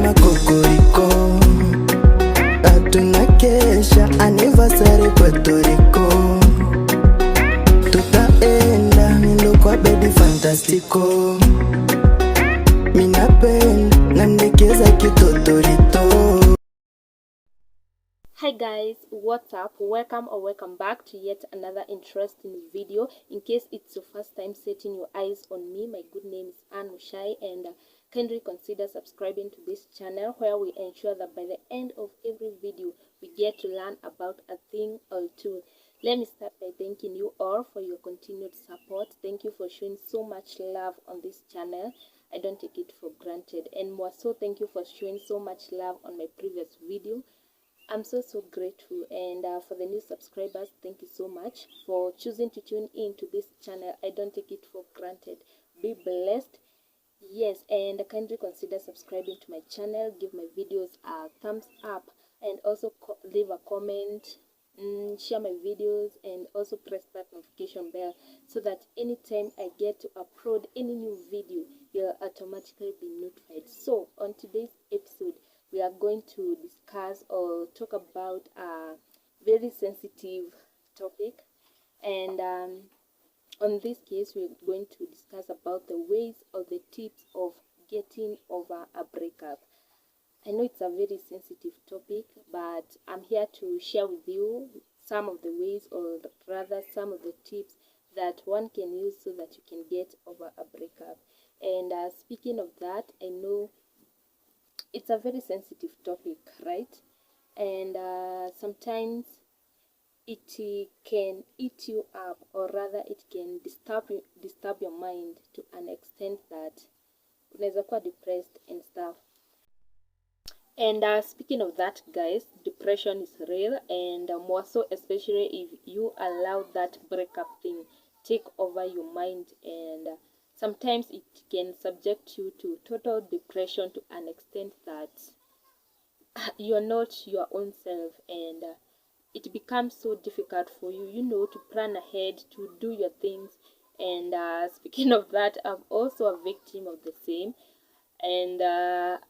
makokoriko, tunakesha anniversary Puerto Rico, tutaenda mindo kwa bedi fantastico, minapenda nandekeza kitotorito. Hi guys, what's up? Welcome back to yet another interesting video. In case it's your first time setting your eyes on me, my good name is Anushai, and kindly consider subscribing to this channel where we ensure that by the end of every video we get to learn about a thing or two. Let me start by thanking you all for your continued support. Thank you for showing so much love on this channel. I don't take it for granted, and more so thank you for showing so much love on my previous video. I'm so grateful. And for the new subscribers, thank you so much for choosing to tune in to this channel. I don't take it for granted. Be blessed. Yes, and kindly consider subscribing to my channel, give my videos a thumbs up, and also leave a comment, share my videos, and also press that notification bell so that anytime I get to upload any new video, you'll automatically be notified. So on today's episode, we are going to discuss or talk about a very sensitive topic, and on this case we're going to discuss about the ways or the tips of getting over a breakup. I know it's a very sensitive topic, but I'm here to share with you some of the ways, or rather some of the tips that one can use so that you can get over a breakup. And speaking of that, I know it's a very sensitive topic, right? And sometimes it can eat you up, or rather it can disturb your mind to an extent that unaweza kuwa depressed and stuff. And speaking of that, guys, depression is real, and more so especially if you allow that breakup thing take over your mind, and sometimes it can subject you to total depression to an extent that you're not your own self, and it becomes so difficult for you, to plan ahead, to do your things. And speaking of that, I'm also a victim of the same, and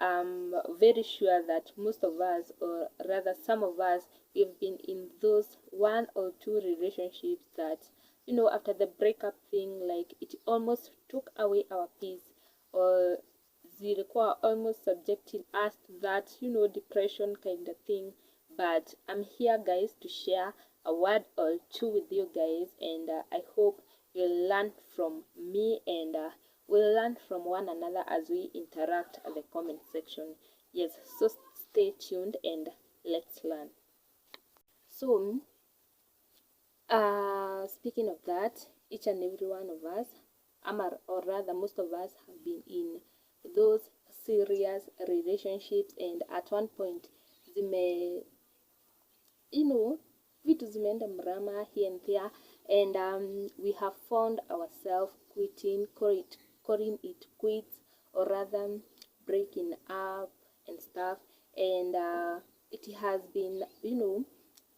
I'm very sure that most of us, or rather some of us, we've been in those one or two relationships that, after the breakup thing, like it almost took away our peace, or zilikuwa almost subjecting us to that, depression kind of thing. But I'm here, guys, to share a word or two with you guys, and I hope you'll learn from me, and we'll learn from one another as we interact at the comment section. Yes, so stay tuned and let's learn. So speaking of that, each and every one of us, or rather most of us, have been in those serious relationships, and at one point vitu zimeenda mrama here and there, and we have found ourselves calling it quits, or rather breaking up and stuff. And it has been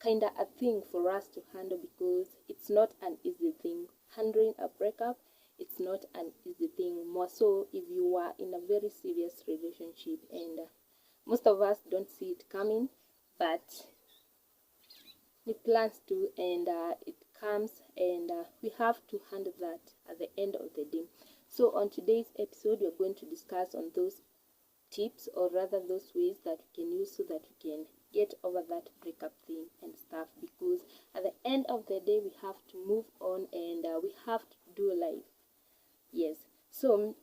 kind of a thing for us to handle, because it's not an easy thing. Handling a breakup, it's not an easy thing, more so if you are in a very serious relationship, and most of us don't see it coming, but it plans to, and it comes, and we have to handle that at the end of the day. So on today's episode, we're going to discuss on those tips, or rather those ways that we can use so that we can get over that breakup thing and stuff, because at the end of the day we have to move on, and we have to do life. Yes, so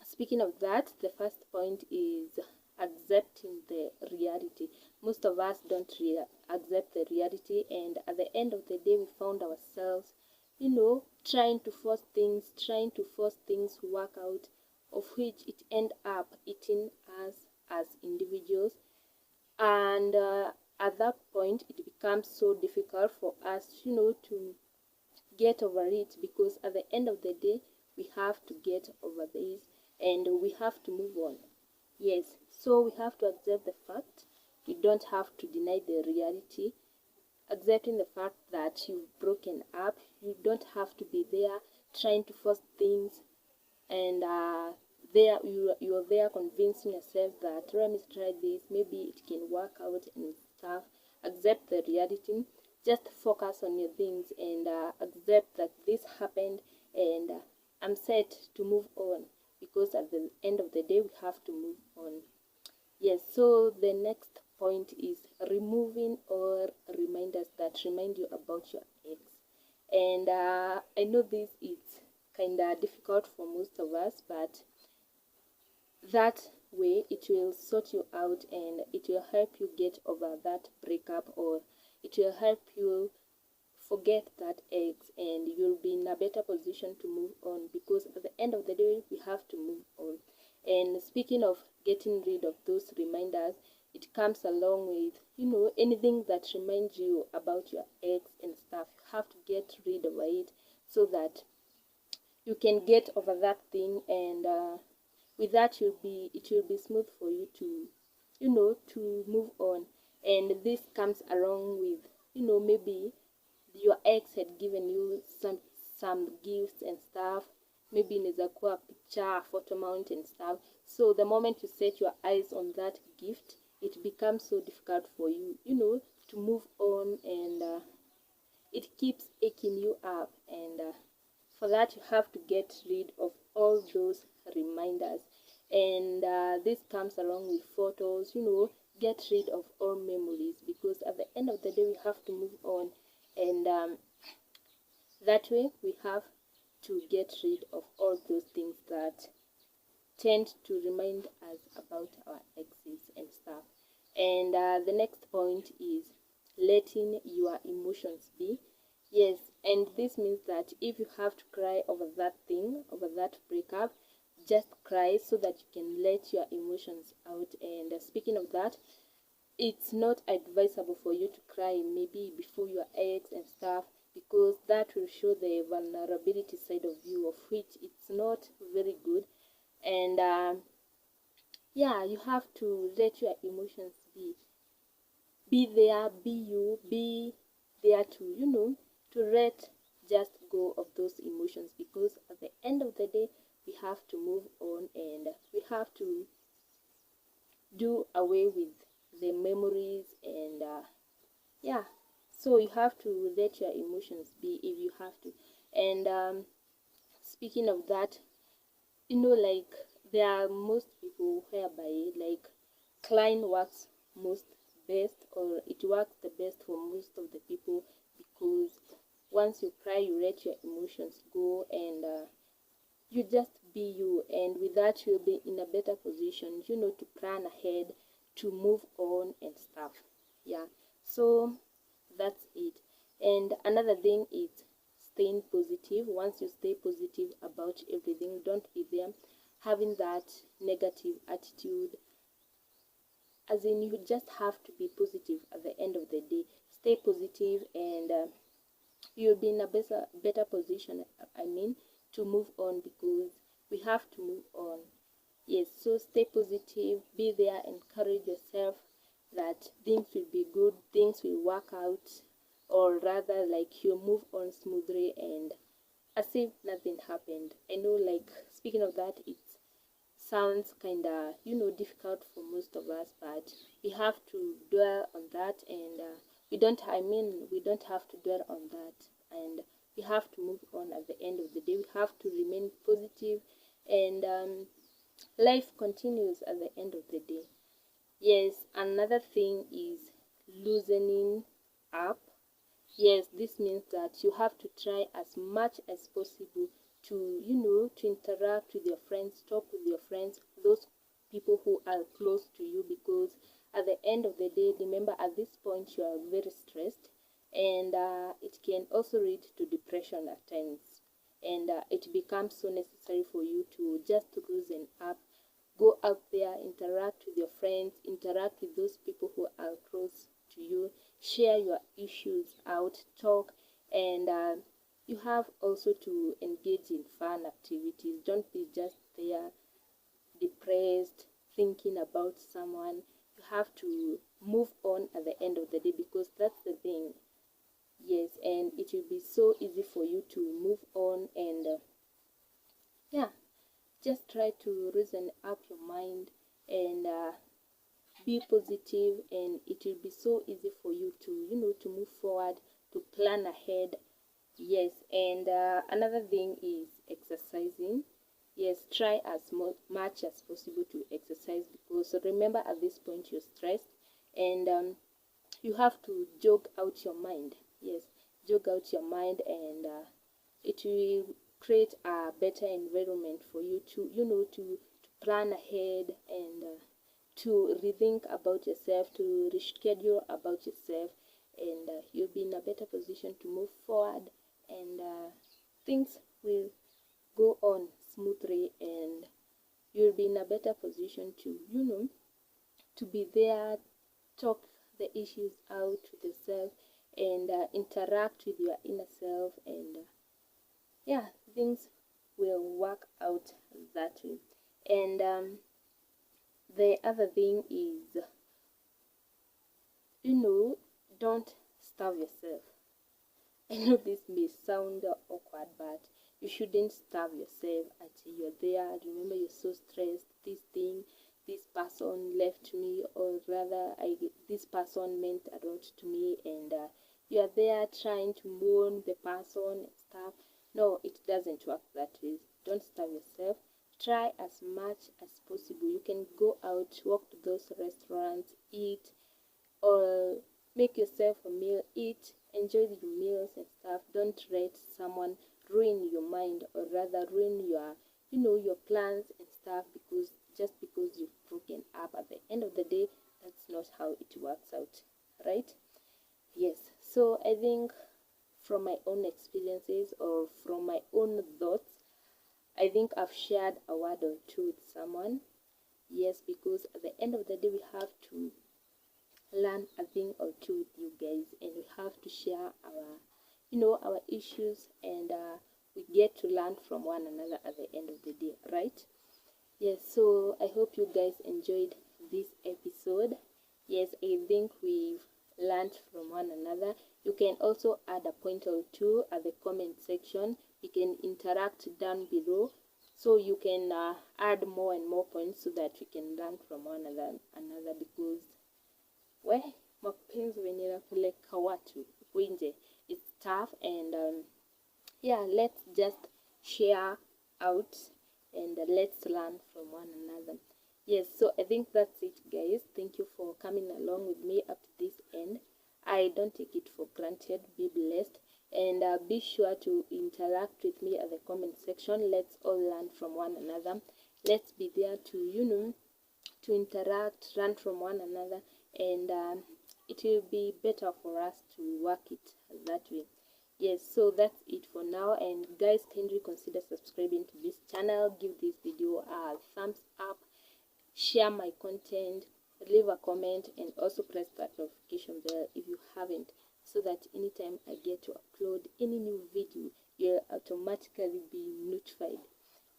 speaking of that, the first point is accepting the reality. Most of us don't accept the reality, and at the end of the day we found ourselves trying to force things to work out, of which it end up eating us as individuals. And at that point it becomes so difficult for us to get over it, because at the end of the day we have to get over this, and we have to move on. Yes, so we have to accept the fact. You don't have to deny the reality. Accepting the fact that you've broken up, you don't have to be there trying to force things, and you're there convincing yourself that let me try this, maybe it can work out and stuff. Accept the reality. Just focus on your things and accept that this happened, and I'm set to move on, because at the end of the day we have to move on. Yes, so the next point is removing all reminders that remind you about your ex. And I know this is kind of difficult for most of us, but that way it will sort you out and it will help you get over that breakup, or it will help you forget that ex, and you'll be in a better position to move on, because at the end of the day we have to move on. And speaking of getting rid of those reminders, it comes along with, anything that reminds you about your ex and stuff. You have to get rid of it so that you can get over that thing, and with that it will be smooth for you to to move on. And this comes along with, maybe your ex had given you some gifts and stuff. Maybe inaweza kuwa picture, photo mount and stuff. So the moment you set your eyes on that gift, it becomes so difficult for you, to move on, and it keeps aching you up. And for that you have to get rid of all those reminders. And this comes along with photos. Get rid of all memories, because at the end of the day we have to move on. And that way we have to get rid of all those things that tend to remind us about our exes and stuff. And the next point is letting your emotions be. Yes, and this means that if you have to cry over that thing, over that breakup, just cry so that you can let your emotions out. And speaking of that, it's not advisable for you to cry maybe before your ex and stuff, because that will show the vulnerability side of you, of which it's not very good. And yeah, you have to let your emotions be there, be you, be there to to let just go of those emotions, because at the end of the day we have to move on, and we have to do away with the memories. And yeah, so you have to let your emotions be if you have to. And speaking of that, like, there are most people whereby, like, crying works most best, or it works the best for most of the people, because once you cry you let your emotions go, and you just be you, and with that you'll be in a better position, to plan ahead, to move on and stuff. Yeah, so that's it. And another thing is staying positive. Once you stay positive about everything, don't be there having that negative attitude. As in, you just have to be positive at the end of the day. Stay positive, and you'll be in a better position, I mean, to move on, because we have to move on. Yes, so stay positive, be there, encourage yourself that things will be good, things will work out, or rather, like, you move on smoothly and as if nothing happened. I know, like, speaking of that, it sounds kind of difficult for most of us, but we have to dwell on that. And we don't have to dwell on that, and we have to move on. At the end of the day we have to remain positive, and life continues at the end of the day. Yes, another thing is loosening up. Yes, this means that you have to try as much as possible to, to interact with your friends, talk with your friends, those people who are close to you, because at the end of the day, remember, at this point you are very stressed, and it can also lead to depression at times. And it becomes so necessary for you to just loosen up. Go out there, interact with your friends, interact with those people who are close to you, share your issues out, talk. And you have also to engage in fun activities. Don't be just there depressed, thinking about someone. You have to move on at the end of the day, because that's the thing. Yes, and it will be so easy for you to move on. And yeah, just try to reason up your mind and be positive, and it will be so easy for you to to move forward, to plan ahead. Yes, and another thing is exercising. Yes, try as much as possible to exercise, because remember at this point you're stressed, and you have to jog out your mind. Yes, jog out your mind, and it will create a better environment for you to to plan ahead, and to rethink about yourself, to reschedule about yourself, and you'll be in a better position to move forward, and things will go on smoothly, and you'll be in a better position to to be there, talk the issues out with yourself, and interact with your inner self, and yeah, things will work out that way. And the other thing is, don't starve yourself. I know this may sound awkward, but you shouldn't starve yourself until you're there. Remember, you're so stressed. This person left me, or rather, this person meant a lot to me, and you are there trying to mourn the person and stuff. No, it doesn't work that way. Don't starve yourself. Try as much as possible. You can go out, walk to those restaurants, eat, or make yourself a meal, eat, enjoy the meals and stuff. Don't let someone ruin your mind, or rather ruin your your plans and stuff, because just because you've broken up, at the end of the day, that's not how it works out, right? Yes, so I think from my own experiences, or from my own thoughts, I think I've shared a word or two with someone. Yes, because at the end of the day, we have to learn a thing or two with you guys, and we have to share our our issues, and we get to learn from one another at the end of the day, right? Yes, so I hope you guys enjoyed this episode. Yes, I think we've learned from one another. You can also add a point or two at the comment section. You can interact down below, so you can add more and more points, so that we can learn from one another, because we mapenzi wenye napeleka watu huku nje, it's tough, and yeah, let's just share out, and let's learn from one another. Yes, so I think that's it, guys. Thank you for coming along with me up to this end. I don't take it for granted. Be blessed, and be sure to interact with me at the comment section. Let's all learn from one another. Let's be there to to interact, learn from one another, and it will be better for us to work it that way. Yes, so that's it for now, and guys, kindly consider subscribing to this channel. Give this video a thumbs up, share my content, leave a comment, and also press that notification bell if you haven't, so that anytime I get to upload any new video, you'll automatically be notified.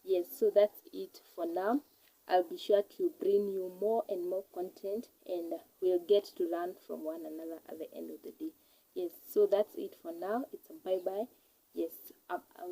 Yes, so that's it for now. I'll be sure to bring you more and more content, and we'll get to learn from one another at the end of the day. Yes, so that's it for now. It's a bye bye. Yes, I'm out.